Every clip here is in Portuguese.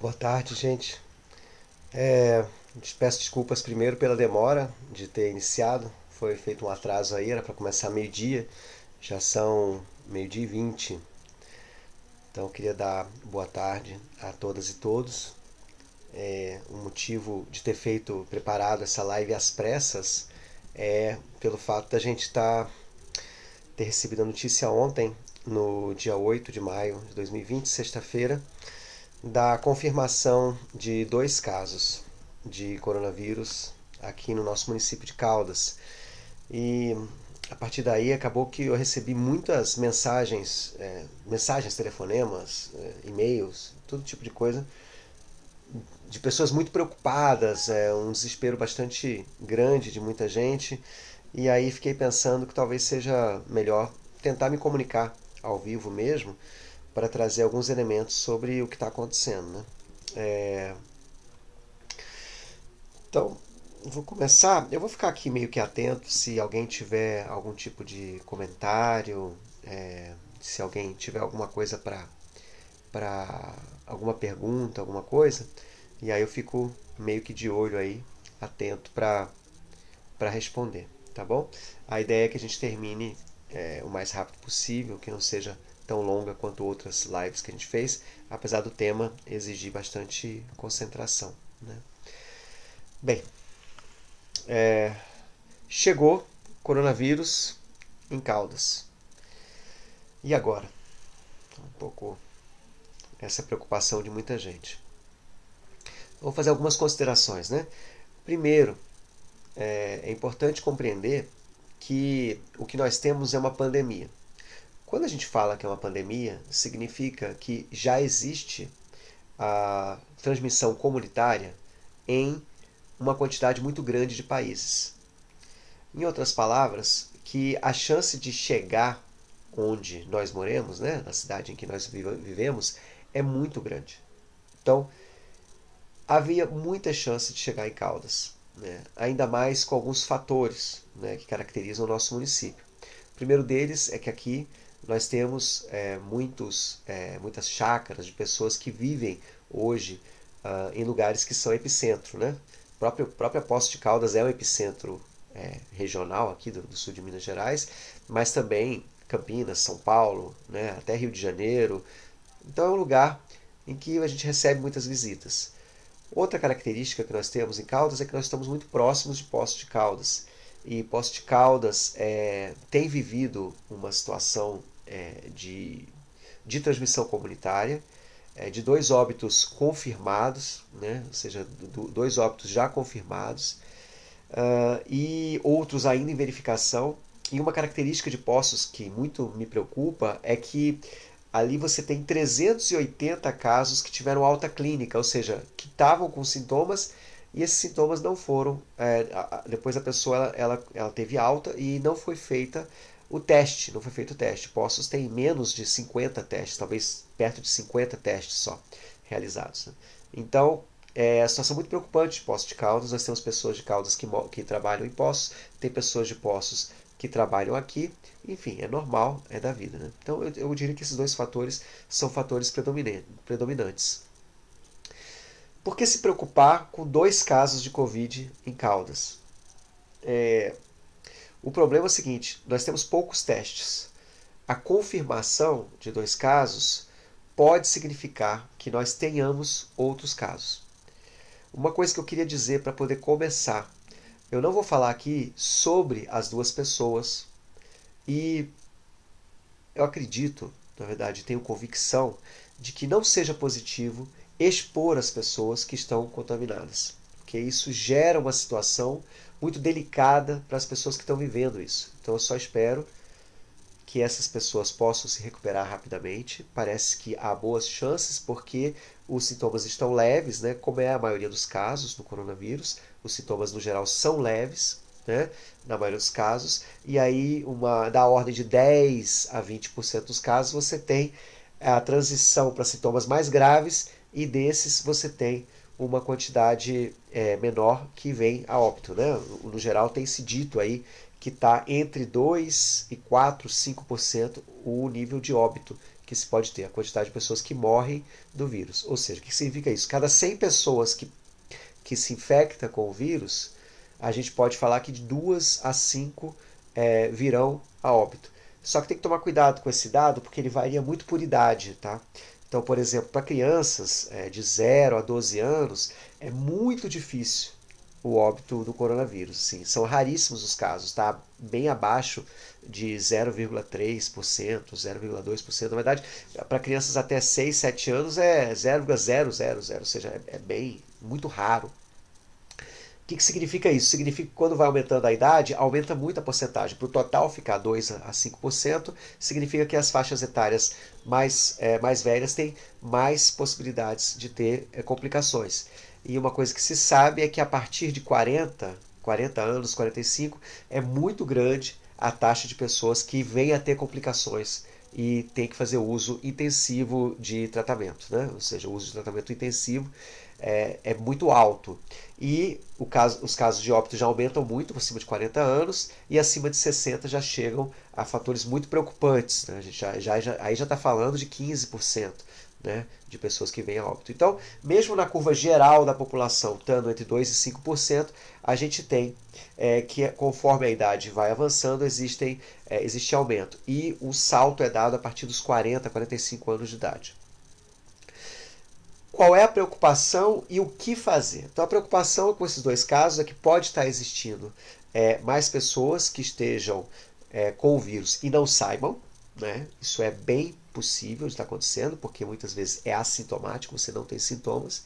Boa tarde, gente. É, Peço desculpas primeiro pela demora de ter iniciado. Foi feito um atraso aí, era para começar meio-dia. Já são meio-dia e 20. Então eu queria dar boa tarde a todas e todos. O motivo de ter preparado essa live às pressas é pelo fato da gente ter recebido a notícia ontem, no dia 8 de maio de 2020, sexta-feira, da confirmação de 2 casos de coronavírus aqui no nosso município de Caldas. E a partir daí acabou que eu recebi muitas mensagens, telefonemas, e-mails, todo tipo de coisa, de pessoas muito preocupadas, um desespero bastante grande de muita gente. E aí fiquei pensando que talvez seja melhor tentar me comunicar ao vivo mesmo para trazer alguns elementos sobre o que está acontecendo, né? É, Então, vou começar. Eu vou ficar aqui meio que atento se alguém tiver algum tipo de comentário, se alguém tiver alguma coisa para alguma pergunta, alguma coisa, e aí eu fico meio que de olho aí, atento para responder, tá bom? A ideia é que a gente termine o mais rápido possível, que não seja tão longa quanto outras lives que a gente fez, apesar do tema exigir bastante concentração, né? Bem, chegou coronavírus em Caldas. E agora? Um pouco essa preocupação de muita gente. Vou fazer algumas considerações, né? Primeiro, é importante compreender que o que nós temos é uma pandemia. Quando a gente fala que é uma pandemia, significa que já existe a transmissão comunitária em uma quantidade muito grande de países. Em outras palavras, que a chance de chegar onde nós moremos, né, na cidade em que nós vivemos, é muito grande. Então, havia muita chance de chegar em Caldas, né, ainda mais com alguns fatores, né, que caracterizam o nosso município. O primeiro deles é que aqui nós temos muitas chácaras de pessoas que vivem hoje em lugares que são epicentro, né? Própria Poços de Caldas é um epicentro regional aqui do sul de Minas Gerais, mas também Campinas, São Paulo, né, até Rio de Janeiro. Então é um lugar em que a gente recebe muitas visitas. Outra característica que nós temos em Caldas é que nós estamos muito próximos de Poços de Caldas. E Poços de Caldas tem vivido uma situação de transmissão comunitária, de 2 óbitos confirmados, né? Ou seja, 2 óbitos já confirmados, e outros ainda em verificação. E uma característica de Poços que muito me preocupa é que ali você tem 380 casos que tiveram alta clínica, ou seja, que estavam com sintomas e esses sintomas não foram. Depois a pessoa ela teve alta e não foi feita o teste, não foi feito o teste. Poços tem menos de 50 testes, talvez perto de 50 testes só realizados, né? Então, é uma situação muito preocupante de Poços de Caldas. Nós temos pessoas de Caldas que trabalham em Poços, tem pessoas de Poços que trabalham aqui. Enfim, é normal, é da vida, né? Então eu diria que esses 2 fatores são fatores predominantes. Por que se preocupar com 2 casos de Covid em Caldas? O problema é o seguinte: nós temos poucos testes. A confirmação de 2 casos pode significar que nós tenhamos outros casos. Uma coisa que eu queria dizer para poder começar: eu não vou falar aqui sobre as 2 pessoas e eu acredito, na verdade, tenho convicção de que não seja positivo expor as pessoas que estão contaminadas, porque isso gera uma situação muito delicada para as pessoas que estão vivendo isso. Então eu só espero que essas pessoas possam se recuperar rapidamente. Parece que há boas chances porque os sintomas estão leves, né? Como é a maioria dos casos do coronavírus, os sintomas no geral são leves, né? Na maioria dos casos, e aí da ordem de 10 a 20% dos casos você tem a transição para sintomas mais graves e desses você tem uma quantidade menor que vem a óbito, né? No geral tem se dito aí que está entre 2 e 4, 5% o nível de óbito que se pode ter, a quantidade de pessoas que morrem do vírus. Ou seja, o que significa isso? Cada 100 pessoas que se infecta com o vírus, a gente pode falar que de 2 a 5 virão a óbito. Só que tem que tomar cuidado com esse dado, porque ele varia muito por idade, tá? Então, por exemplo, para crianças de 0 a 12 anos, é muito difícil o óbito do coronavírus. Sim, são raríssimos os casos, tá? Bem abaixo de 0,3%, 0,2%. Na verdade, para crianças até 6, 7 anos é 0,000, ou seja, é bem, muito raro. O que significa isso? Significa que quando vai aumentando a idade, aumenta muito a porcentagem. Para o total ficar 2 a 5%, significa que as faixas etárias mais velhas têm mais possibilidades de ter complicações. E uma coisa que se sabe é que a partir de 40 anos, 45, é muito grande a taxa de pessoas que vêm a ter complicações e tem que fazer uso intensivo de tratamento, né? Ou seja, o uso de tratamento intensivo é muito alto. E os casos de óbito já aumentam muito acima de 40 anos e acima de 60 já chegam a fatores muito preocupantes. Né? A gente aí já está falando de 15%. Né, de pessoas que vêm a óbito. Então, mesmo na curva geral da população, estando entre 2% e 5%, a gente tem que, conforme a idade vai avançando, existe aumento. E o salto é dado a partir dos 40, 45 anos de idade. Qual é a preocupação e o que fazer? Então, a preocupação com esses dois casos é que pode estar existindo mais pessoas que estejam com o vírus e não saibam. Né? Isso é bem possível de estar acontecendo, porque muitas vezes é assintomático, você não tem sintomas.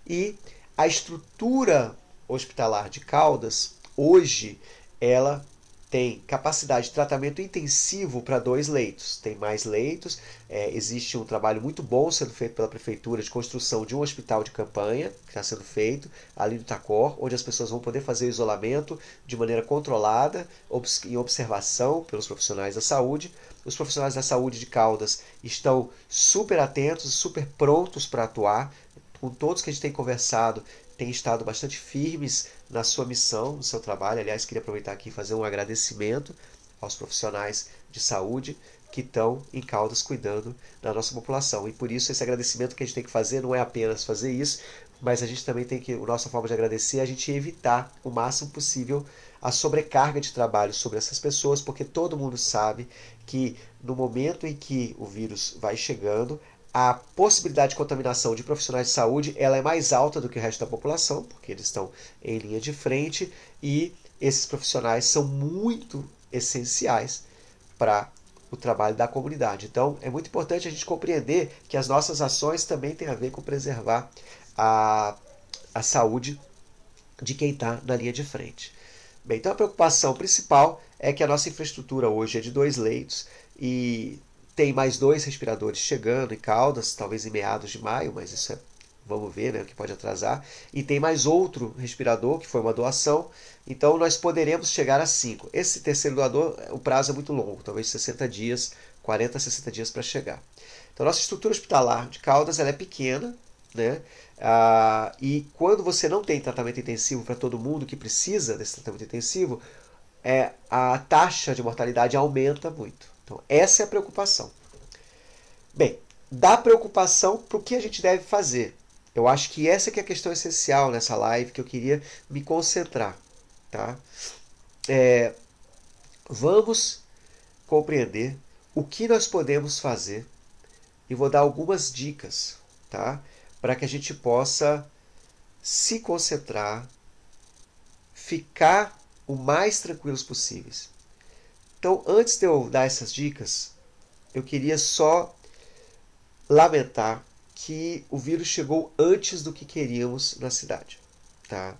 E a estrutura hospitalar de Caldas, hoje, ela tem capacidade de tratamento intensivo para 2 leitos. Tem mais leitos, existe um trabalho muito bom sendo feito pela prefeitura de construção de um hospital de campanha, que está sendo feito ali no Itacor, onde as pessoas vão poder fazer o isolamento de maneira controlada, em observação pelos profissionais da saúde. Os profissionais da saúde de Caldas estão super atentos, super prontos para atuar. Com todos que a gente tem conversado, têm estado bastante firmes na sua missão, no seu trabalho. Aliás, queria aproveitar aqui e fazer um agradecimento aos profissionais de saúde que estão em Caldas cuidando da nossa população. E por isso esse agradecimento que a gente tem que fazer não é apenas fazer isso, mas a gente também tem que, a nossa forma de agradecer é a gente evitar o máximo possível a sobrecarga de trabalho sobre essas pessoas, porque todo mundo sabe que no momento em que o vírus vai chegando, a possibilidade de contaminação de profissionais de saúde ela é mais alta do que o resto da população, porque eles estão em linha de frente e esses profissionais são muito essenciais para o trabalho da comunidade. Então, é muito importante a gente compreender que as nossas ações também têm a ver com preservar a saúde de quem está na linha de frente. Bem, então a preocupação principal é que a nossa infraestrutura hoje é de 2 leitos e tem mais 2 respiradores chegando em Caldas, talvez em meados de maio, mas isso vamos ver, né, o que pode atrasar. E tem mais outro respirador, que foi uma doação, então nós poderemos chegar a 5. Esse terceiro doador, o prazo é muito longo, talvez 60 dias, 40 a 60 dias para chegar. Então a nossa estrutura hospitalar de Caldas ela é pequena, né? E quando você não tem tratamento intensivo para todo mundo que precisa desse tratamento intensivo, a taxa de mortalidade aumenta muito. Então, essa é a preocupação. Bem, da preocupação para o que a gente deve fazer. Eu acho que essa que é a questão essencial nessa live que eu queria me concentrar. Tá? Vamos compreender o que nós podemos fazer e vou dar algumas dicas, tá? Para que a gente possa se concentrar, ficar o mais tranquilos possíveis. Então, antes de eu dar essas dicas, eu queria só lamentar que o vírus chegou antes do que queríamos na cidade. Tá?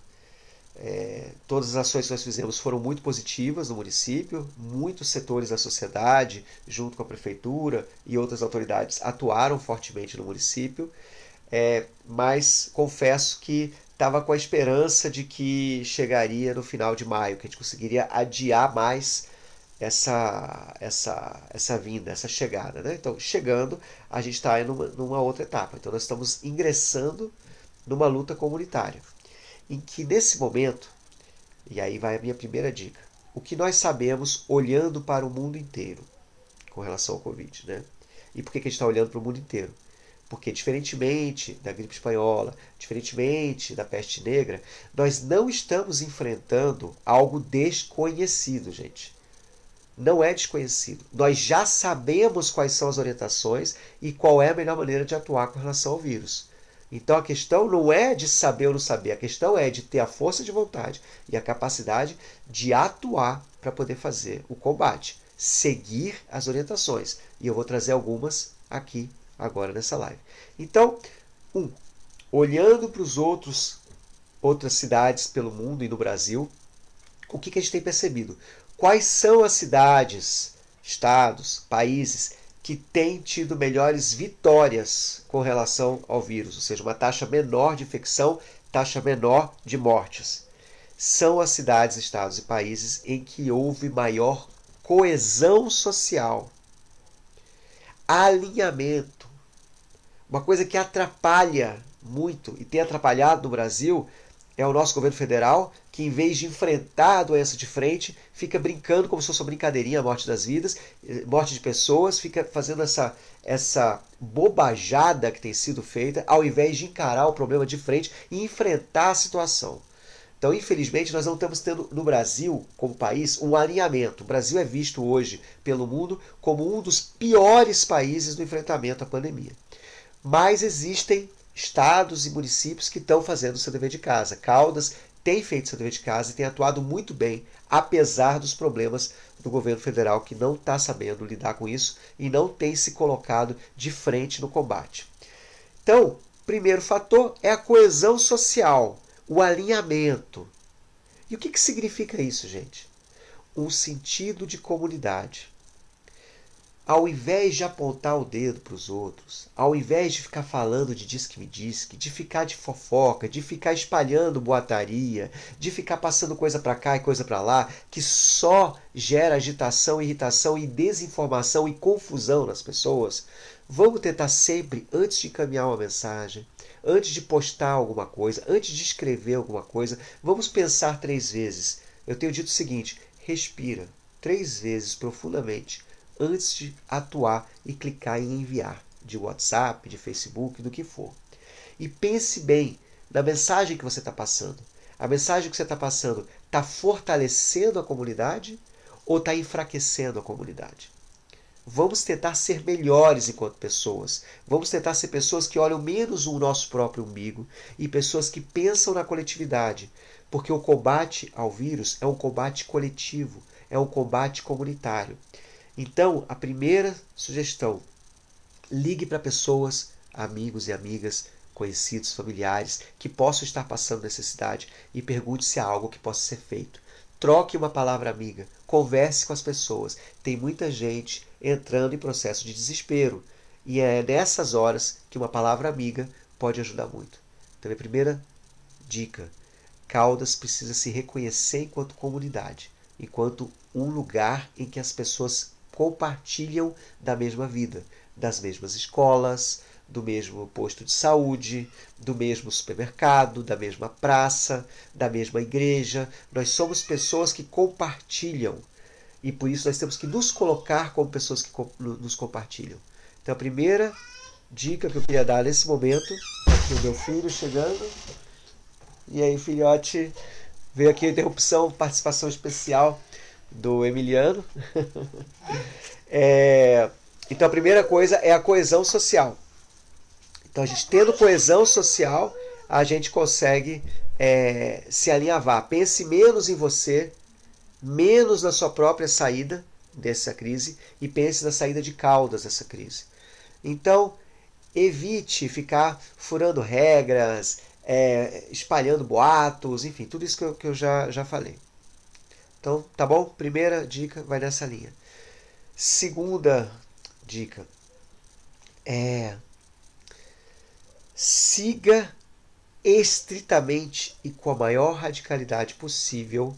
Todas as ações que nós fizemos foram muito positivas no município, muitos setores da sociedade, junto com a prefeitura e outras autoridades, atuaram fortemente no município, mas confesso que estava com a esperança de que chegaria no final de maio, que a gente conseguiria adiar mais essa vinda, essa chegada. Né? Então, chegando, a gente está numa outra etapa. Então, nós estamos ingressando numa luta comunitária, em que nesse momento, e aí vai a minha primeira dica, o que nós sabemos olhando para o mundo inteiro com relação ao Covid, né? E por que que a gente está olhando para o mundo inteiro? Porque, diferentemente da gripe espanhola, diferentemente da peste negra, nós não estamos enfrentando algo desconhecido, gente. Não é desconhecido. Nós já sabemos quais são as orientações e qual é a melhor maneira de atuar com relação ao vírus. Então a questão não é de saber ou não saber, a questão é de ter a força de vontade e a capacidade de atuar para poder fazer o combate, seguir as orientações. E eu vou trazer algumas aqui agora nessa live. Então, olhando para os outras cidades pelo mundo e no Brasil, o que a gente tem percebido? Quais são as cidades, estados, países que têm tido melhores vitórias com relação ao vírus, ou seja, uma taxa menor de infecção, taxa menor de mortes? São as cidades, estados e países em que houve maior coesão social, alinhamento. Uma coisa que atrapalha muito e tem atrapalhado no Brasil é o nosso governo federal, que em vez de enfrentar a doença de frente, fica brincando como se fosse uma brincadeirinha, a morte das vidas, morte de pessoas, fica fazendo essa bobajada que tem sido feita, ao invés de encarar o problema de frente e enfrentar a situação. Então, infelizmente, nós não estamos tendo no Brasil, como país, um alinhamento. O Brasil é visto hoje pelo mundo como um dos piores países no enfrentamento à pandemia. Mas existem estados e municípios que estão fazendo o seu dever de casa. Caldas tem feito seu dever de casa e tem atuado muito bem, apesar dos problemas do governo federal, que não está sabendo lidar com isso e não tem se colocado de frente no combate. Então, primeiro fator é a coesão social, o alinhamento. E o que significa isso, gente? Um sentido de comunidade. Ao invés de apontar o dedo para os outros, ao invés de ficar falando de disque-me-disque, de ficar de fofoca, de ficar espalhando boataria, de ficar passando coisa para cá e coisa para lá, que só gera agitação, irritação e desinformação e confusão nas pessoas, vamos tentar sempre, antes de encaminhar uma mensagem, antes de postar alguma coisa, antes de escrever alguma coisa, vamos pensar 3 vezes. Eu tenho dito o seguinte: respira 3 vezes profundamente antes de atuar e clicar em enviar, de WhatsApp, de Facebook, do que for. E pense bem na mensagem que você está passando. A mensagem que você está passando está fortalecendo a comunidade ou está enfraquecendo a comunidade? Vamos tentar ser melhores enquanto pessoas. Vamos tentar ser pessoas que olham menos o nosso próprio umbigo e pessoas que pensam na coletividade. Porque o combate ao vírus é um combate coletivo, é um combate comunitário. Então, a primeira sugestão: ligue para pessoas, amigos e amigas, conhecidos, familiares, que possam estar passando necessidade e pergunte se há algo que possa ser feito. Troque uma palavra amiga, converse com as pessoas. Tem muita gente entrando em processo de desespero e é nessas horas que uma palavra amiga pode ajudar muito. Então, a primeira dica: Caldas precisa se reconhecer enquanto comunidade, enquanto um lugar em que as pessoas compartilham da mesma vida, das mesmas escolas, do mesmo posto de saúde, do mesmo supermercado, da mesma praça, da mesma igreja. Nós somos pessoas que compartilham e por isso nós temos que nos colocar como pessoas que nos compartilham. Então a primeira dica que eu queria dar nesse momento, aqui o meu filho chegando. E aí, filhote, veio aqui a interrupção, participação especial do Emiliano. Então a primeira coisa é a coesão social. Então a gente tendo coesão social, a gente consegue se alinhavar. Pense menos em você, menos na sua própria saída dessa crise e pense na saída de Caldas dessa crise. Então evite ficar furando regras, espalhando boatos, enfim, tudo isso que eu já falei. Então, tá bom? Primeira dica vai nessa linha. Segunda dica siga estritamente e com a maior radicalidade possível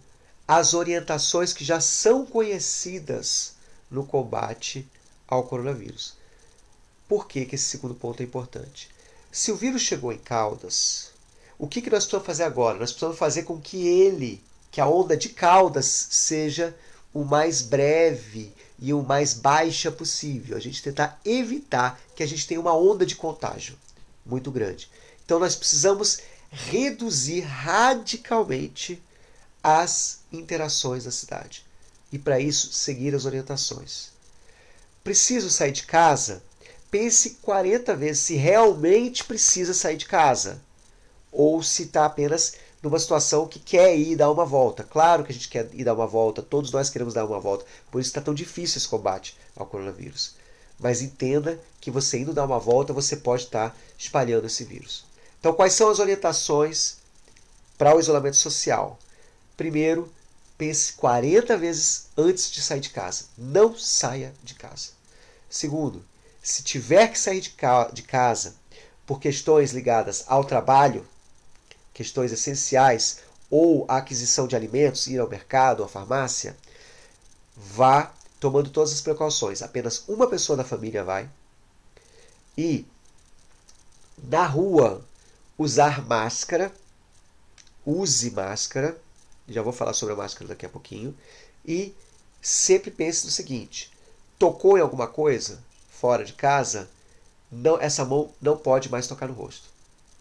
as orientações que já são conhecidas no combate ao coronavírus. Por que esse segundo ponto é importante? Se o vírus chegou em Caldas, o que nós precisamos fazer agora? Nós precisamos fazer com que a onda de Caldas seja o mais breve e o mais baixa possível. A gente tentar evitar que a gente tenha uma onda de contágio muito grande. Então nós precisamos reduzir radicalmente as interações na cidade. E para isso, seguir as orientações. Preciso sair de casa? Pense 40 vezes se realmente precisa sair de casa. Ou se está apenas numa situação que quer ir dar uma volta. Claro que a gente quer ir dar uma volta, todos nós queremos dar uma volta. Por isso está tão difícil esse combate ao coronavírus. Mas entenda que você indo dar uma volta, você pode estar espalhando esse vírus. Então, quais são as orientações para o isolamento social? Primeiro, pense 40 vezes antes de sair de casa. Não saia de casa. Segundo, se tiver que sair de casa por questões ligadas ao trabalho, questões essenciais, ou a aquisição de alimentos, ir ao mercado, à farmácia, vá tomando todas as precauções. Apenas uma pessoa da família vai. E na rua, usar máscara. Use máscara. Já vou falar sobre a máscara daqui a pouquinho. E sempre pense no seguinte: tocou em alguma coisa fora de casa, essa mão não pode mais tocar no rosto.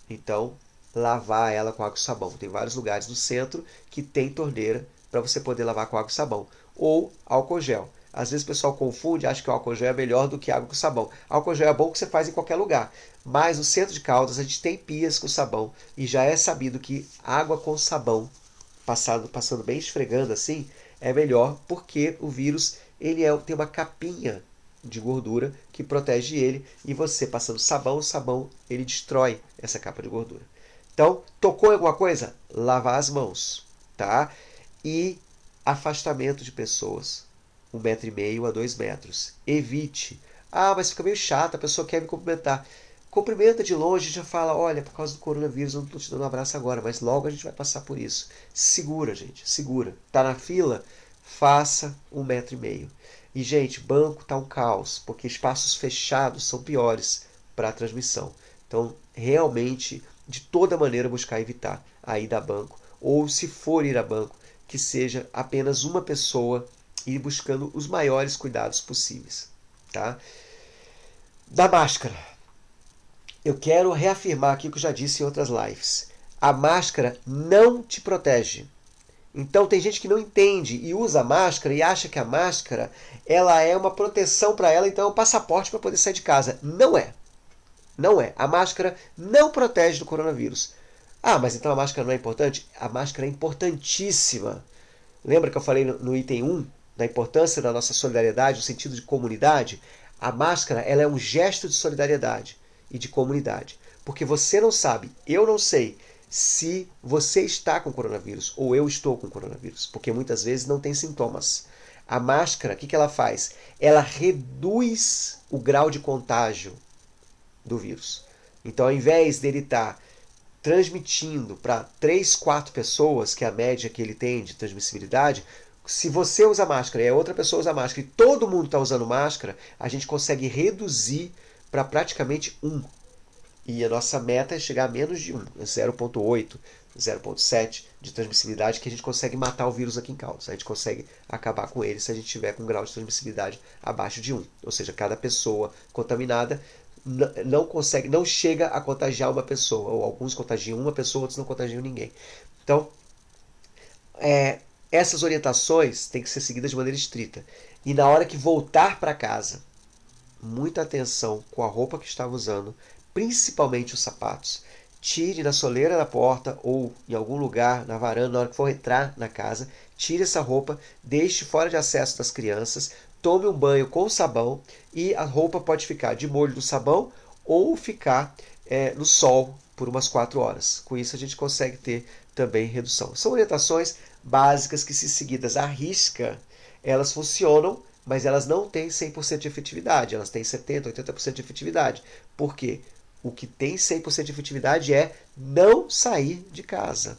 Então, lavar ela com água e sabão. Tem vários lugares no centro que tem torneira para você poder lavar com água e sabão. Ou álcool gel. Às vezes o pessoal confunde, acha que o álcool gel é melhor do que água com sabão. Álcool gel é bom que você faz em qualquer lugar. Mas no centro de Caldas a gente tem pias com sabão. E já é sabido que água com sabão, passando bem esfregando assim, é melhor porque o vírus tem uma capinha de gordura que protege ele. E você passando sabão, o sabão ele destrói essa capa de gordura. Então, tocou em alguma coisa? Lavar as mãos, tá? E afastamento de pessoas. 1,5 m a 2 metros. Evite. Ah, mas fica meio chato, a pessoa quer me cumprimentar. Cumprimenta de longe e já fala, olha, por causa do coronavírus eu não estou te dando um abraço agora, mas logo a gente vai passar por isso. Segura, gente, segura. Tá na fila? Faça 1,5 m. E, gente, banco tá um caos, porque espaços fechados são piores para a transmissão. Então, realmente, de toda maneira, buscar evitar a ida a banco. Ou, se for ir a banco, que seja apenas uma pessoa e ir buscando os maiores cuidados possíveis. Tá? Da máscara. Eu quero reafirmar aqui o que eu já disse em outras lives. A máscara não te protege. Então tem gente que não entende e usa a máscara e acha que a máscara ela é uma proteção para ela, então é um passaporte para poder sair de casa. Não é. Não é. A máscara não protege do coronavírus. Ah, mas então a máscara não é importante? A máscara é importantíssima. Lembra que eu falei no item 1, da importância da nossa solidariedade, no sentido de comunidade? A máscara ela é um gesto de solidariedade e de comunidade. Porque você não sabe, eu não sei, se você está com coronavírus ou eu estou com coronavírus. Porque muitas vezes não tem sintomas. A máscara, o que ela faz? Ela reduz o grau de contágio do vírus. Então, ao invés dele estar transmitindo para 3, 4 pessoas, que é a média que ele tem de transmissibilidade, se você usa máscara e a outra pessoa usa máscara e todo mundo está usando máscara, a gente consegue reduzir para praticamente 1. E a nossa meta é chegar a menos de 1, 0,8, 0,7 de transmissibilidade, que a gente consegue matar o vírus aqui em Caldas. A gente consegue acabar com ele se a gente tiver com um grau de transmissibilidade abaixo de 1. Ou seja, cada pessoa contaminada não chega a contagiar uma pessoa, ou alguns contagiam uma pessoa, outros não contagiam ninguém. Então, essas orientações têm que ser seguidas de maneira estrita. E na hora que voltar para casa, muita atenção com a roupa que estava usando, principalmente os sapatos. Tire na soleira da porta ou em algum lugar na varanda, na hora que for entrar na casa, tire essa roupa, deixe fora de acesso das crianças, tome um banho com sabão e a roupa pode ficar de molho do sabão ou ficar no sol por umas 4 horas. Com isso a gente consegue ter também redução. São orientações básicas que, se seguidas à risca, elas funcionam, mas elas não têm 100% de efetividade. Elas têm 70%, 80% de efetividade. Por quê? O que tem 100% de efetividade é não sair de casa.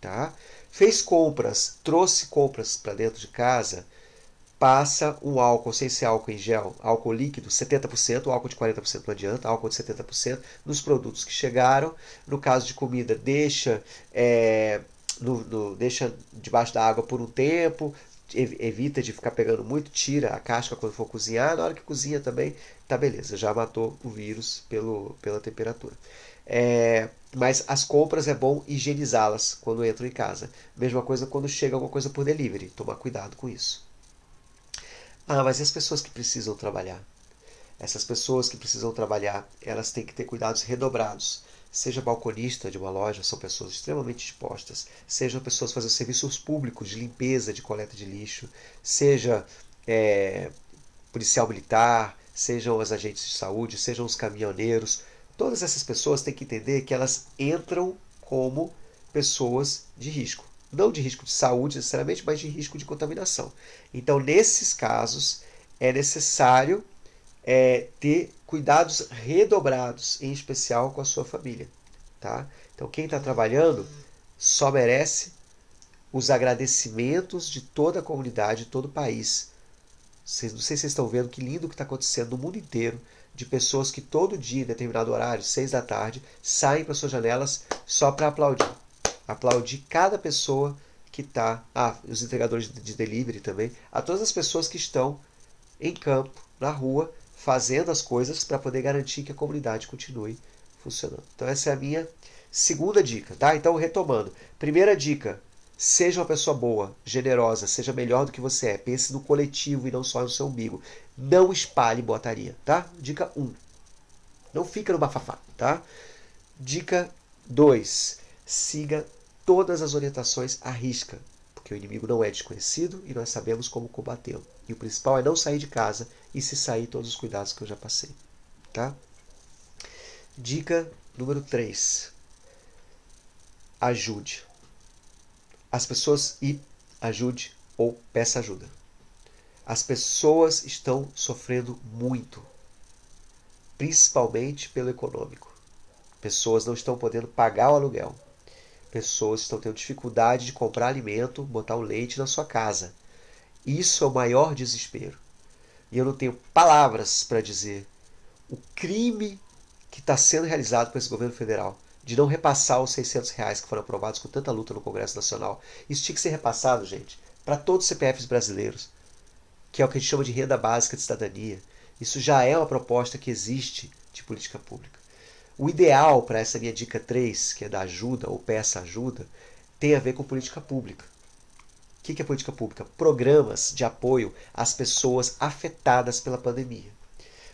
Tá? Fez compras, trouxe compras para dentro de casa, passa um álcool, sem ser álcool em gel, álcool líquido, 70%, álcool de 40% não adianta, álcool de 70% nos produtos que chegaram. No caso de comida, deixa debaixo da água por um tempo, evita de ficar pegando muito, tira a casca quando for cozinhar, na hora que cozinha também, tá beleza, já matou o vírus pela temperatura. Mas as compras é bom higienizá-las quando entram em casa. Mesma coisa quando chega alguma coisa por delivery, tomar cuidado com isso. Ah, mas e as pessoas que precisam trabalhar? Essas pessoas que precisam trabalhar, elas têm que ter cuidados redobrados. Seja balconista de uma loja, são pessoas extremamente dispostas. Sejam pessoas fazendo serviços públicos de limpeza, de coleta de lixo. Seja policial militar, sejam os agentes de saúde, sejam os caminhoneiros. Todas essas pessoas têm que entender que elas entram como pessoas de risco. Não de risco de saúde necessariamente, mas de risco de contaminação. Então, nesses casos, é necessário ter cuidados redobrados, em especial com a sua família. Tá? Então, quem está trabalhando só merece os agradecimentos de toda a comunidade, de todo o país. Não sei se vocês estão vendo que lindo que está acontecendo no mundo inteiro, de pessoas que todo dia, em determinado horário, 6 da tarde, saem para suas janelas só para aplaudir. Aplaudir cada pessoa que está, os entregadores de delivery também, a todas as pessoas que estão em campo, na rua, fazendo as coisas para poder garantir que a comunidade continue funcionando. Então essa é a minha segunda dica, tá? Então retomando. Primeira dica, seja uma pessoa boa, generosa, seja melhor do que você é. Pense no coletivo e não só no seu umbigo. Não espalhe botaria, tá? Dica 1. Não fica no bafafá, tá? Dica 2. Siga todas as orientações à risca, porque o inimigo não é desconhecido e nós sabemos como combatê-lo. E o principal é não sair de casa e, se sair, todos os cuidados que eu já passei. Tá? Dica número 3. Ajude as pessoas e ajude ou peça ajuda. As pessoas estão sofrendo muito, principalmente pelo econômico. Pessoas não estão podendo pagar o aluguel. Pessoas estão tendo dificuldade de comprar alimento, botar um leite na sua casa. Isso é o maior desespero. E eu não tenho palavras para dizer o crime que está sendo realizado por esse governo federal de não repassar os R$ 600 que foram aprovados com tanta luta no Congresso Nacional. Isso tinha que ser repassado, gente, para todos os CPFs brasileiros, que é o que a gente chama de renda básica de cidadania. Isso já é uma proposta que existe de política pública. O ideal para essa minha dica 3, que é da ajuda ou peça ajuda, tem a ver com política pública. O que é política pública? Programas de apoio às pessoas afetadas pela pandemia.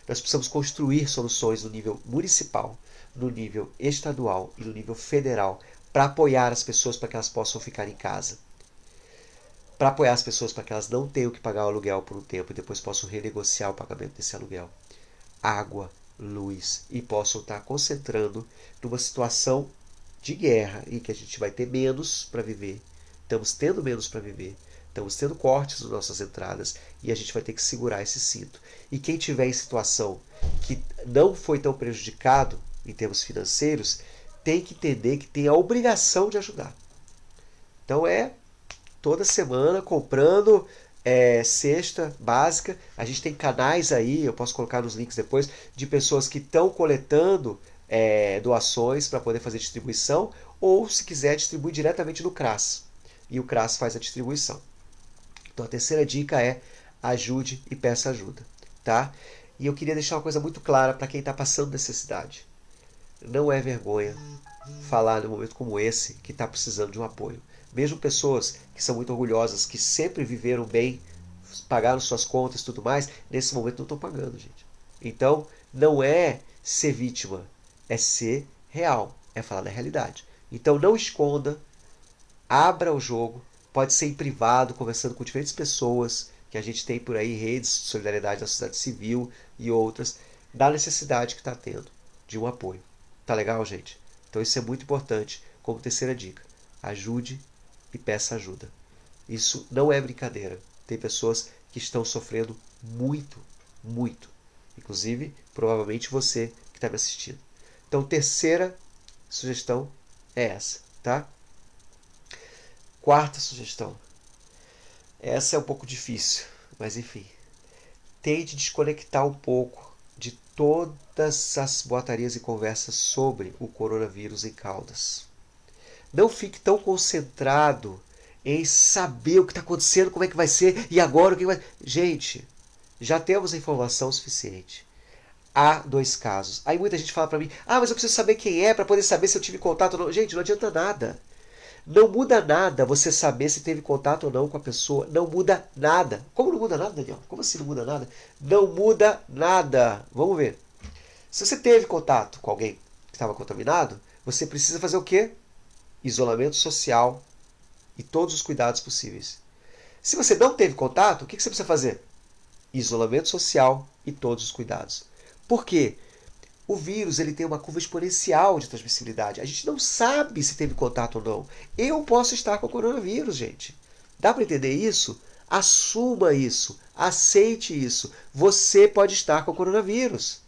Nós precisamos construir soluções no nível municipal, no nível estadual e no nível federal para apoiar as pessoas para que elas possam ficar em casa. Para apoiar as pessoas para que elas não tenham que pagar o aluguel por um tempo e depois possam renegociar o pagamento desse aluguel. Água, luz, e possam estar concentrando numa situação de guerra em que a gente vai ter menos para viver. Estamos tendo menos para viver. Estamos tendo cortes nas nossas entradas e a gente vai ter que segurar esse cinto. E quem tiver em situação que não foi tão prejudicado em termos financeiros, tem que entender que tem a obrigação de ajudar. Então toda semana comprando cesta básica. A gente tem canais aí, eu posso colocar nos links depois, de pessoas que estão coletando doações para poder fazer distribuição, ou se quiser distribuir diretamente no CRAS. E o CRAS faz a distribuição. Então a terceira dica é ajude e peça ajuda. Tá? E eu queria deixar uma coisa muito clara para quem está passando necessidade. Não é vergonha falar num momento como esse que está precisando de um apoio. Mesmo pessoas que são muito orgulhosas, que sempre viveram bem, pagaram suas contas e tudo mais, nesse momento não estão pagando, gente. Então, não é ser vítima, é ser real, é falar da realidade. Então, não esconda, abra o jogo, pode ser em privado, conversando com diferentes pessoas que a gente tem por aí, redes de solidariedade da sociedade civil e outras, da necessidade que está tendo de um apoio. Tá legal, gente? Então isso é muito importante como terceira dica. Ajude e peça ajuda. Isso não é brincadeira. Tem pessoas que estão sofrendo muito, muito. Inclusive, provavelmente você que está me assistindo. Então, terceira sugestão é essa, tá? Quarta sugestão. Essa é um pouco difícil, mas enfim. Tente desconectar um pouco de todas as boatarias e conversas sobre o coronavírus em Caldas. Não fique tão concentrado em saber o que está acontecendo, como é que vai ser, e agora o que vai... Gente, já temos a informação suficiente. Há dois casos. Aí muita gente fala para mim, mas eu preciso saber quem é para poder saber se eu tive contato ou não. Gente, não adianta nada. Não muda nada você saber se teve contato ou não com a pessoa. Não muda nada. Como não muda nada, Daniel? Como assim não muda nada? Não muda nada. Vamos ver. Se você teve contato com alguém que estava contaminado, você precisa fazer o quê? Isolamento social e todos os cuidados possíveis. Se você não teve contato, o que você precisa fazer? Isolamento social e todos os cuidados. Por quê? O vírus ele tem uma curva exponencial de transmissibilidade. A gente não sabe se teve contato ou não. Eu posso estar com o coronavírus, gente. Dá para entender isso? Assuma isso. Aceite isso. Você pode estar com o coronavírus.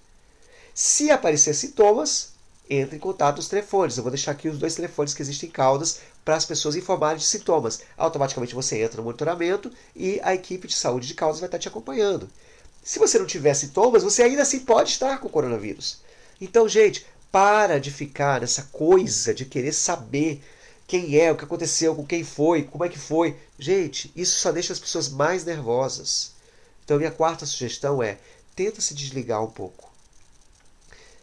Se aparecer sintomas, entre em contato nos telefones. Eu vou deixar aqui os dois telefones que existem em Caldas para as pessoas informarem de sintomas. Automaticamente você entra no monitoramento e a equipe de saúde de Caldas vai estar te acompanhando. Se você não tiver sintomas, você ainda assim pode estar com o coronavírus. Então, gente, para de ficar nessa coisa de querer saber quem é, o que aconteceu, com quem foi, como é que foi. Gente, isso só deixa as pessoas mais nervosas. Então, minha quarta sugestão é: tenta se desligar um pouco.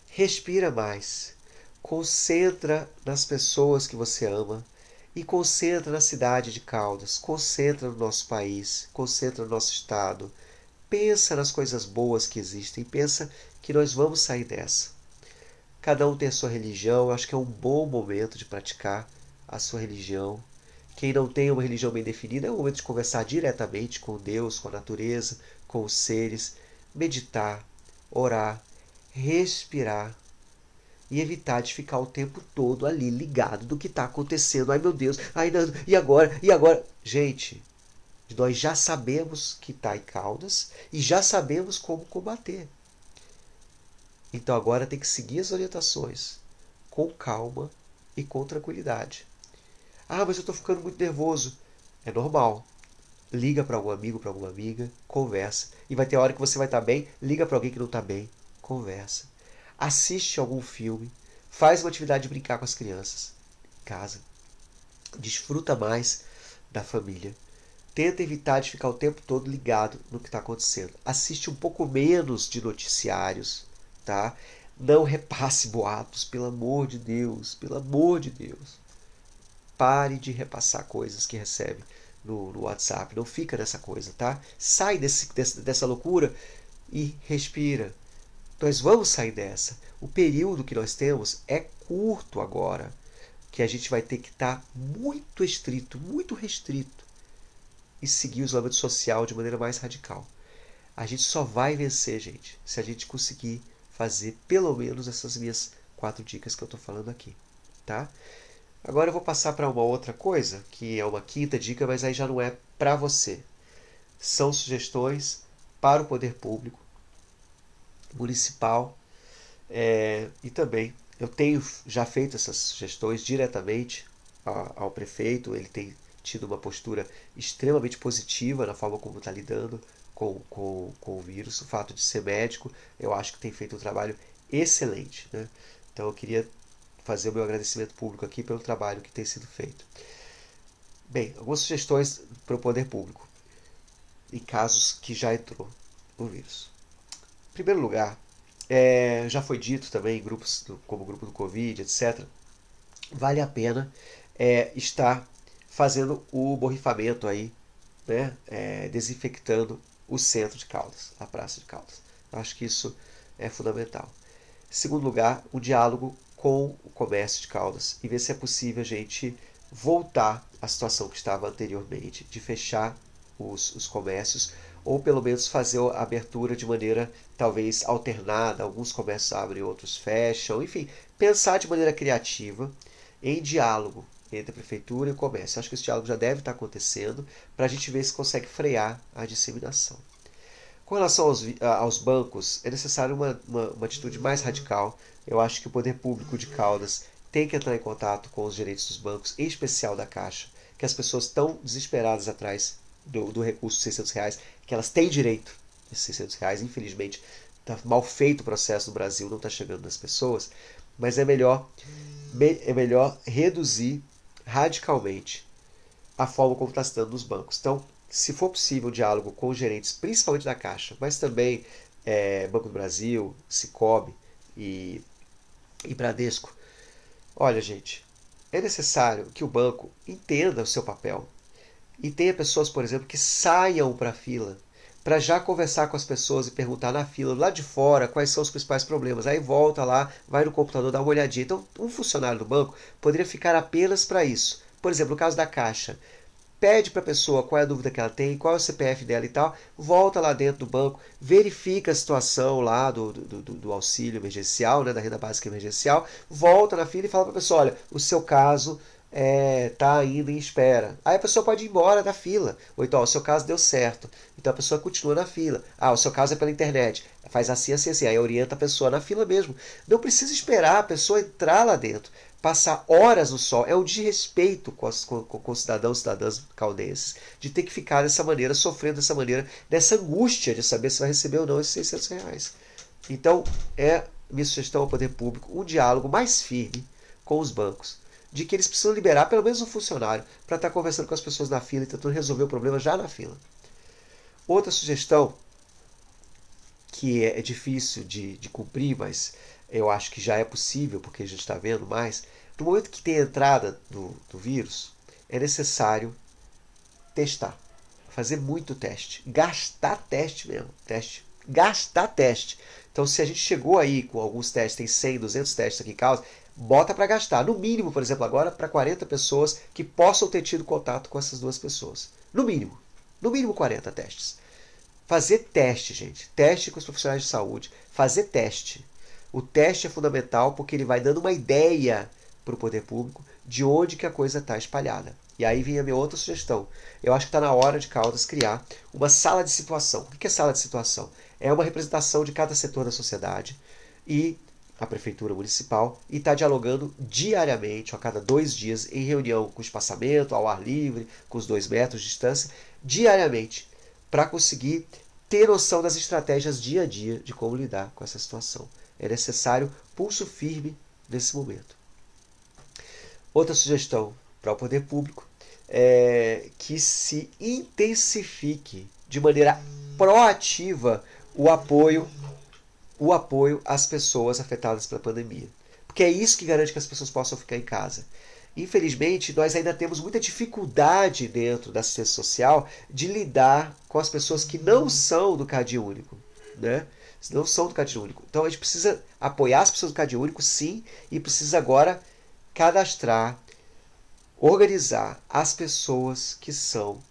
Respira mais. Concentra nas pessoas que você ama e concentra na cidade de Caldas, concentra no nosso país, concentra no nosso estado. Pensa nas coisas boas que existem, pensa que nós vamos sair dessa. Cada um tem a sua religião, eu acho que é um bom momento de praticar a sua religião. Quem não tem uma religião bem definida, é o momento de conversar diretamente com Deus, com a natureza, com os seres, meditar, orar, respirar e evitar de ficar o tempo todo ali ligado do que está acontecendo. Ai meu Deus, ai não, e agora? E agora? Gente, nós já sabemos que está em Caldas e já sabemos como combater. Então agora tem que seguir as orientações com calma e com tranquilidade. Mas eu estou ficando muito nervoso. É normal. Liga para algum amigo, para alguma amiga, conversa. E vai ter hora que você vai estar bem, liga para alguém que não está bem, conversa. Assiste algum filme, faz uma atividade de brincar com as crianças em casa. Desfruta mais da família. Tenta evitar de ficar o tempo todo ligado no que está acontecendo. Assiste um pouco menos de noticiários, tá? Não repasse boatos, pelo amor de Deus, pelo amor de Deus. Pare de repassar coisas que recebe no WhatsApp. Não fica nessa coisa, tá? Sai dessa loucura e respira. Nós vamos sair dessa. O período que nós temos é curto agora, que a gente vai ter que estar muito estrito, muito restrito e seguir o isolamento social de maneira mais radical. A gente só vai vencer, gente, se a gente conseguir fazer pelo menos essas minhas 4 dicas que eu estou falando aqui, tá? Agora eu vou passar para uma outra coisa, que é uma quinta dica, mas aí já não é para você. São sugestões para o poder público, municipal, e também eu tenho já feito essas sugestões diretamente ao prefeito. Ele tem tido uma postura extremamente positiva na forma como está lidando com o vírus. O fato de ser médico, eu acho que tem feito um trabalho excelente, né? Então eu queria fazer o meu agradecimento público aqui pelo trabalho que tem sido feito. Bem, algumas sugestões para o poder público em casos que já entrou o vírus. Em primeiro lugar, já foi dito também em grupos como o grupo do Covid, etc., vale a pena estar fazendo o borrifamento aí, né, desinfectando o centro de Caldas, a praça de Caldas. Acho que isso é fundamental. Em segundo lugar, o diálogo com o comércio de Caldas e ver se é possível a gente voltar à situação que estava anteriormente, de fechar os comércios, ou pelo menos fazer a abertura de maneira talvez alternada. Alguns comércios abrem, outros fecham. Enfim, pensar de maneira criativa, em diálogo entre a prefeitura e o comércio. Acho que esse diálogo já deve estar acontecendo para a gente ver se consegue frear a disseminação. Com relação aos bancos, é necessário uma atitude mais radical. Eu acho que o poder público de Caldas tem que entrar em contato com os gerentes dos bancos, em especial da Caixa, que as pessoas estão desesperadas atrás do recurso de R$ 600, que elas têm direito a esses R$ 600. Infelizmente, está mal feito o processo no Brasil, não está chegando nas pessoas, mas é melhor reduzir radicalmente a forma como está se dando nos bancos. Então, se for possível, um diálogo com os gerentes, principalmente da Caixa, mas também Banco do Brasil, Sicoob e Bradesco. Olha, gente, é necessário que o banco entenda o seu papel e tenha pessoas, por exemplo, que saiam para a fila para já conversar com as pessoas e perguntar na fila, lá de fora, quais são os principais problemas. Aí volta lá, vai no computador, dá uma olhadinha. Então, um funcionário do banco poderia ficar apenas para isso. Por exemplo, no caso da Caixa, pede para a pessoa qual é a dúvida que ela tem, qual é o CPF dela e tal, volta lá dentro do banco, verifica a situação lá do auxílio emergencial, né, da renda básica emergencial, volta na fila e fala para a pessoa, olha, o seu caso está ainda em espera. Aí a pessoa pode ir embora da fila. Ou então, o seu caso deu certo. Então a pessoa continua na fila. Ah, o seu caso é pela internet. Faz assim, assim, assim. Aí orienta a pessoa na fila mesmo. Não precisa esperar a pessoa entrar lá dentro. Passar horas no sol. É um desrespeito com os cidadãos e cidadãs caldenses de ter que ficar dessa maneira, sofrendo dessa maneira, dessa angústia de saber se vai receber ou não esses R$ 600. Então, minha sugestão ao poder público, um diálogo mais firme com os bancos, de que eles precisam liberar pelo menos um funcionário para estar conversando com as pessoas na fila e tentando resolver o problema já na fila. Outra sugestão, que é difícil de cumprir, mas eu acho que já é possível, porque a gente está vendo mais, no momento que tem a entrada do vírus, é necessário testar. Fazer muito teste. Gastar teste mesmo. Gastar teste. Então, se a gente chegou aí com alguns testes, tem 100, 200 testes aqui em casa, bota para gastar. No mínimo, por exemplo, agora, para 40 pessoas que possam ter tido contato com essas duas pessoas. No mínimo. No mínimo 40 testes. Fazer teste, gente. Teste com os profissionais de saúde. Fazer teste. O teste é fundamental porque ele vai dando uma ideia para o poder público de onde que a coisa está espalhada. E aí vem a minha outra sugestão. Eu acho que está na hora de Caldas criar uma sala de situação. O que é sala de situação? É uma representação de cada setor da sociedade e a prefeitura municipal e está dialogando diariamente, a cada 2 dias, em reunião com espaçamento, ao ar livre, com os 2 metros de distância, diariamente, para conseguir ter noção das estratégias dia a dia de como lidar com essa situação. É necessário pulso firme nesse momento. Outra sugestão para o poder público é que se intensifique de maneira proativa o apoio às pessoas afetadas pela pandemia. Porque é isso que garante que as pessoas possam ficar em casa. Infelizmente, nós ainda temos muita dificuldade dentro da assistência social de lidar com as pessoas que não são do Cadinho Único, né? Não são do Cadinho Único. Então a gente precisa apoiar as pessoas do Cadinho Único, sim, e precisa agora cadastrar, organizar as pessoas que são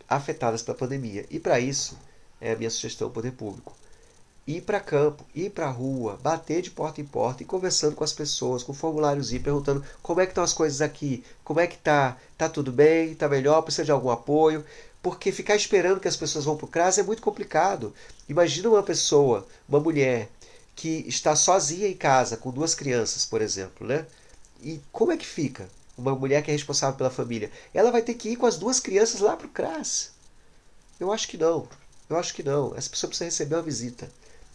afetadas pela pandemia. E para isso, é a minha sugestão ao poder público. Ir para campo, ir para a rua, bater de porta em porta e conversando com as pessoas, com formuláriozinho, perguntando como é que estão as coisas aqui, como é que tá, tá tudo bem, tá melhor, precisa de algum apoio, porque ficar esperando que as pessoas vão para o CRAS é muito complicado. Imagina uma pessoa, uma mulher, que está sozinha em casa com 2 crianças, por exemplo, né? E como é que fica? Uma mulher que é responsável pela família, ela vai ter que ir com as 2 crianças lá para o CRAS? Eu acho que não. Eu acho que não. Essa pessoa precisa receber uma visita.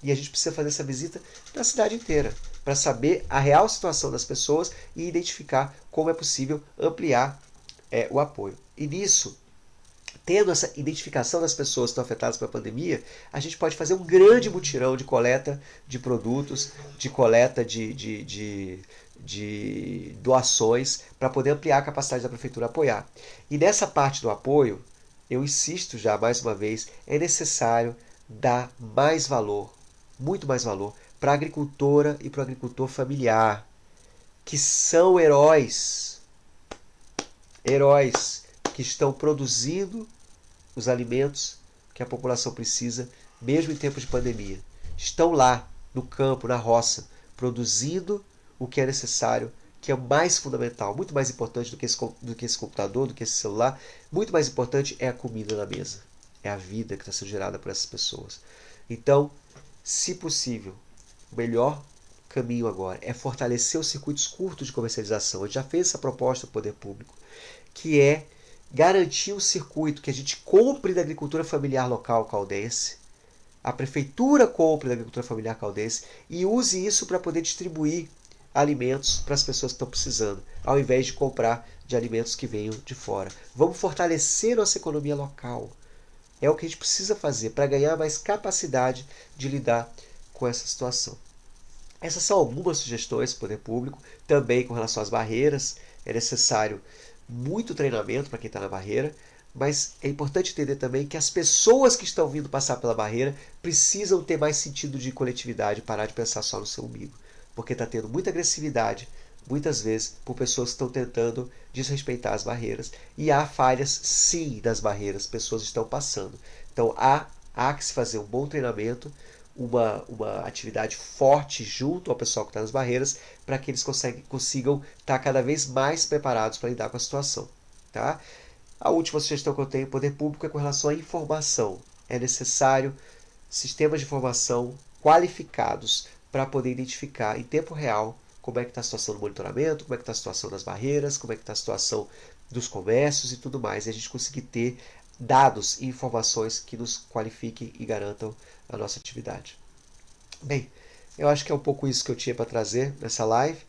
E a gente precisa fazer essa visita na cidade inteira, para saber a real situação das pessoas e identificar como é possível ampliar o apoio. E nisso, tendo essa identificação das pessoas que estão afetadas pela pandemia, a gente pode fazer um grande mutirão de coleta de produtos, de coleta de doações, para poder ampliar a capacidade da prefeitura apoiar. E nessa parte do apoio, eu insisto já mais uma vez, é necessário dar mais valor, muito mais valor, para a agricultora e para o agricultor familiar, que são heróis que estão produzindo os alimentos que a população precisa, mesmo em tempos de pandemia. Estão lá, no campo, na roça, produzindo o que é necessário, que é mais fundamental, muito mais importante do que esse computador, do que esse celular. Muito mais importante é a comida na mesa. É a vida que está sendo gerada por essas pessoas. Então, se possível, o melhor caminho agora é fortalecer os circuitos curtos de comercialização. A gente já fez essa proposta do poder público, que é garantir um circuito que a gente compre da agricultura familiar local caldense, a prefeitura compre da agricultura familiar caldense e use isso para poder distribuir alimentos para as pessoas que estão precisando, ao invés de comprar de alimentos que venham de fora. Vamos fortalecer nossa economia local. É o que a gente precisa fazer para ganhar mais capacidade de lidar com essa situação. Essas são algumas sugestões do poder público, também com relação às barreiras. É necessário muito treinamento para quem está na barreira, mas é importante entender também que as pessoas que estão vindo passar pela barreira precisam ter mais sentido de coletividade, parar de pensar só no seu umbigo, porque está tendo muita agressividade, muitas vezes, por pessoas que estão tentando desrespeitar as barreiras, e há falhas, sim, das barreiras, pessoas estão passando. Então há que se fazer um bom treinamento, uma atividade forte junto ao pessoal que está nas barreiras, para que eles consigam estar cada vez mais preparados para lidar com a situação. Tá? A última sugestão que eu tenho no poder público é com relação à informação. É necessário sistemas de informação qualificados para poder identificar em tempo real como é que está a situação do monitoramento, como é que está a situação das barreiras, como é que está a situação dos comércios e tudo mais. E a gente conseguir ter dados e informações que nos qualifiquem e garantam a nossa atividade. Bem, eu acho que é um pouco isso que eu tinha para trazer nessa live.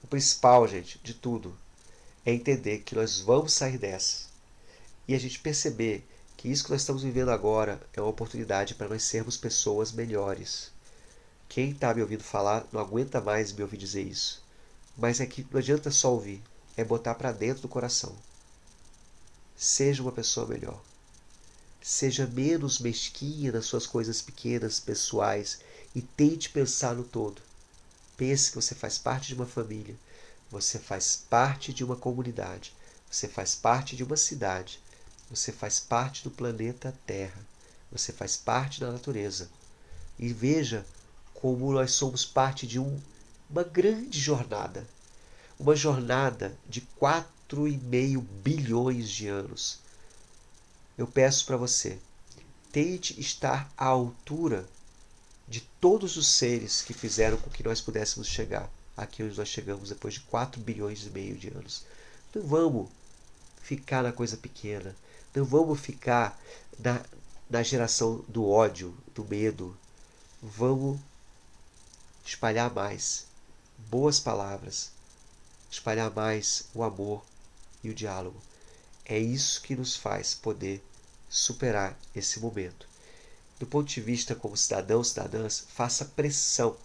O principal, gente, de tudo, é entender que nós vamos sair dessa. E a gente perceber que isso que nós estamos vivendo agora é uma oportunidade para nós sermos pessoas melhores. Quem está me ouvindo falar não aguenta mais me ouvir dizer isso. Mas é que não adianta só ouvir, é botar para dentro do coração. Seja uma pessoa melhor. Seja menos mesquinha nas suas coisas pequenas, pessoais, e tente pensar no todo. Pense que você faz parte de uma família, você faz parte de uma comunidade, você faz parte de uma cidade, você faz parte do planeta Terra, você faz parte da natureza. E veja como nós somos parte de uma grande jornada. Uma jornada de 4,5 bilhões de anos. Eu peço para você, tente estar à altura de todos os seres que fizeram com que nós pudéssemos chegar aqui onde nós chegamos depois de 4,5 bilhões de anos. Não vamos ficar na coisa pequena. Não vamos ficar na geração do ódio, do medo. Vamos espalhar mais boas palavras, espalhar mais o amor e o diálogo. É isso que nos faz poder superar esse momento. Do ponto de vista como cidadãos e cidadãs, faça pressão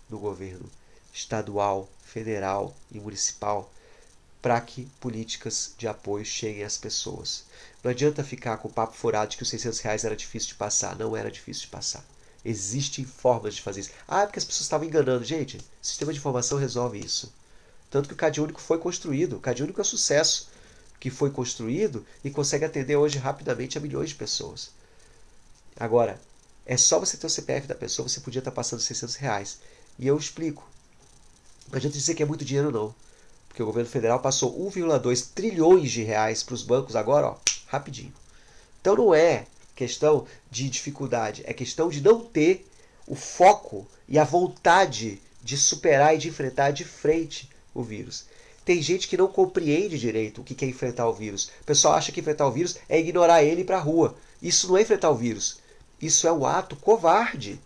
no governo estadual, federal e municipal para que políticas de apoio cheguem às pessoas. Não adianta ficar com o papo furado de que os R$ 600 era difícil de passar. Não era difícil de passar. Existem formas de fazer isso. É porque as pessoas estavam enganando. Gente, o sistema de informação resolve isso. Tanto que o Cade Único foi construído. O Cade Único é um sucesso que foi construído e consegue atender hoje rapidamente a milhões de pessoas. Agora, é só você ter o CPF da pessoa, você podia estar passando R$ 600. E eu explico. Não adianta dizer que é muito dinheiro, não. Porque o governo federal passou 1,2 trilhões de reais para os bancos agora, ó, rapidinho. Então não é questão de dificuldade, é questão de não ter o foco e a vontade de superar e de enfrentar de frente o vírus. Tem gente que não compreende direito o que é enfrentar o vírus. O pessoal acha que enfrentar o vírus é ignorar ele e ir para a rua. Isso não é enfrentar o vírus. Isso é um ato covarde.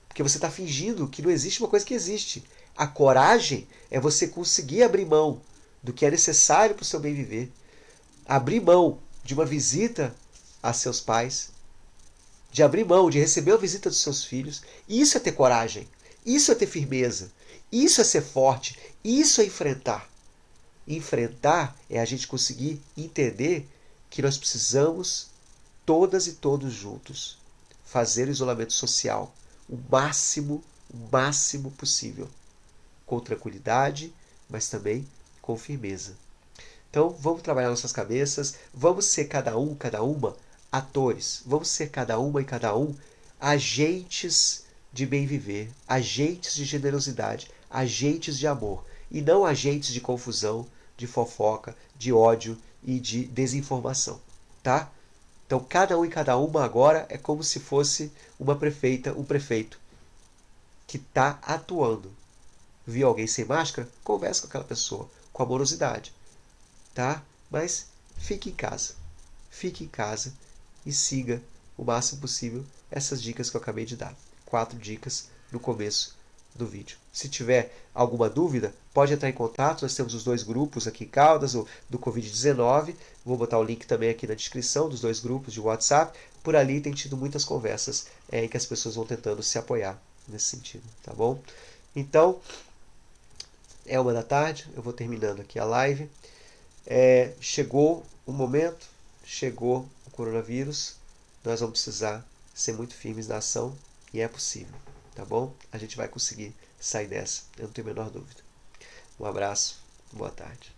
Porque você está fingindo que não existe uma coisa que existe. A coragem é você conseguir abrir mão do que é necessário para o seu bem viver. Abrir mão de uma visita a seus pais. De abrir mão de receber a visita dos seus filhos. Isso é ter coragem. Isso é ter firmeza. Isso é ser forte. Isso é enfrentar. Enfrentar é a gente conseguir entender que nós precisamos, todas e todos juntos, fazer o isolamento social o máximo possível. Com tranquilidade, mas também com firmeza. Então, vamos trabalhar nossas cabeças, vamos ser cada um, cada uma, atores. Vamos ser cada uma e cada um agentes de bem viver, agentes de generosidade, agentes de amor, e não agentes de confusão, de fofoca, de ódio e de desinformação, tá? Então, cada um e cada uma agora é como se fosse uma prefeita, um prefeito que está atuando. Viu alguém sem máscara? Converse com aquela pessoa, com amorosidade, tá? Mas fique em casa. Fique em casa e siga o máximo possível essas dicas que eu acabei de dar. 4 dicas no começo do vídeo. Se tiver alguma dúvida, pode entrar em contato. Nós temos os dois grupos aqui em Caldas, o do Covid-19. Vou botar o link também aqui na descrição dos dois grupos de WhatsApp. Por ali tem tido muitas conversas em que as pessoas vão tentando se apoiar nesse sentido, tá bom? Então, é 1 da tarde, eu vou terminando aqui a live. Chegou o momento, chegou o coronavírus, nós vamos precisar ser muito firmes na ação e é possível, tá bom? A gente vai conseguir sair dessa, eu não tenho a menor dúvida. Um abraço, boa tarde.